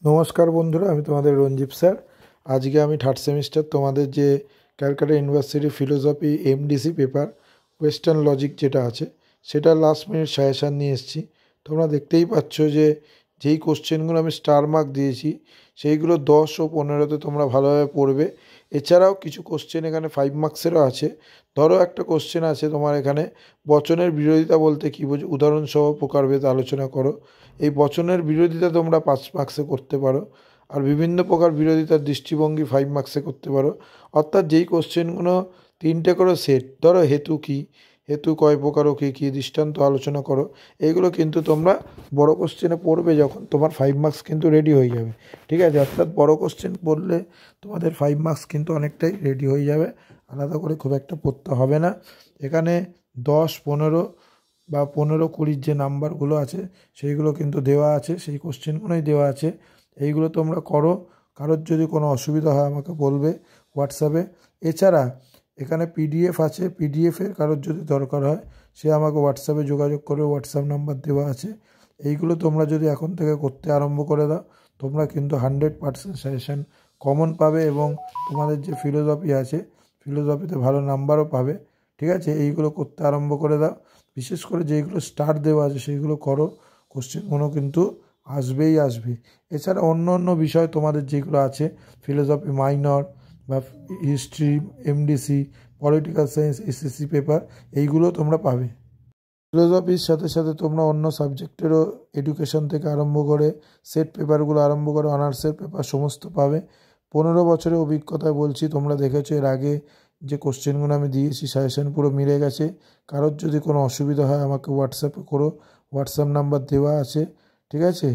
নমস্কার বন্ধুরা, আমি তোমাদের রঞ্জীব স্যার। আজকে আমি থার্ড সেমিস্টার তোমাদের যে Calcutta university philosophy MDC paper western logic যেটা আছে সেটা লাস্ট মিনিট সাজেশান নিয়ে এসেছি। তোমরা দেখতেই পাচ্ছ যে যেই কোশ্চেনগুলো আমি স্টার মার্ক দিয়েছি সেইগুলো 10 ও 15তে তোমরা ভালোভাবে পড়বে। এছাড়াও কিছু কোশ্চেন এখানে 5 মার্কসেরও আছে। ধরো একটা কোশ্চেন আছে তোমার এখানে, বচনের বিরোধিতা বলতে কী বোঝো, উদাহরণসহ প্রকারভেদ আলোচনা করো। এই বচনের বিরোধিতা তোমরা 5 মার্কসে করতে পারো, আর বিভিন্ন প্রকার বিরোধিতার দৃষ্টিভঙ্গি 5 মার্কসে করতে পারো। অর্থাৎ যেই কোশ্চেনগুলো 3টে করে সেট, ধরো হেতু কী, হেতু কয় প্রকার ও কী কী, দৃষ্টান্ত আলোচনা করো, এইগুলো কিন্তু তোমরা বড় কোশ্চেনে পড়বে যখন তোমার 5 মার্কস কিন্তু রেডি হয়ে যাবে। ঠিক আছে, অর্থাৎ বড় কোশ্চেন পড়লে তোমাদের 5 মার্কস কিন্তু অনেকটাই রেডি হয়ে যাবে, আলাদা করে খুব একটা পড়তে হবে না। এখানে 10, 15 বা 15, 20 যে নাম্বারগুলো আছে সেইগুলো কিন্তু দেওয়া আছে, সেই কোশ্চেনগুলোই দেওয়া আছে। এইগুলো তোমরা করো। কারোর যদি কোনো অসুবিধা হয় আমাকে বলবে হোয়াটসঅ্যাপে। এছাড়া এখানে পিডিএফ আছে, পিডিএফের কারোর যদি দরকার হয় সে আমাকে হোয়াটসঅ্যাপে যোগাযোগ করে, হোয়াটসঅ্যাপ নাম্বার দেওয়া আছে। এইগুলো তোমরা যদি এখন থেকে করতে আরম্ভ করে দাও, তোমরা কিন্তু 100% সাজেশান কমন পাবে এবং তোমাদের যে ফিলোসফি আছে ফিলোসফিতে ভালো নাম্বারও পাবে। ঠিক আছে, এইগুলো করতে আরম্ভ করে দাও। বিশেষ করে যেইগুলো স্টার দেওয়া আছে সেইগুলো করো, কোশ্চেনগুলো কিন্তু আসবেই আসবে। এছাড়া অন্য অন্য বিষয় তোমাদের যেগুলো আছে, ফিলোসফি মাইনর বা history, MDC, political science, SSC paper, এইগুলো তোমরা পাবে। ফিলোসফির সাথে সাথে তোমরা অন্য সাবজেক্টেরও এডুকেশন থেকে আরম্ভ করে সেট পেপারগুলো আরম্ভ করে অনার্সের পেপার সমস্ত পাবে। 15 বছরের অভিজ্ঞতায় বলছি, তোমরা দেখেছো এর আগে যে কোশ্চেনগুলো আমি দিয়েছি সাজেশন পুরো মিলে গেছে। কারোর যদি কোনো অসুবিধা হয় আমাকে হোয়াটসঅ্যাপে করো, হোয়াটসঅ্যাপ নাম্বার দেওয়া আছে। ঠিক আছে।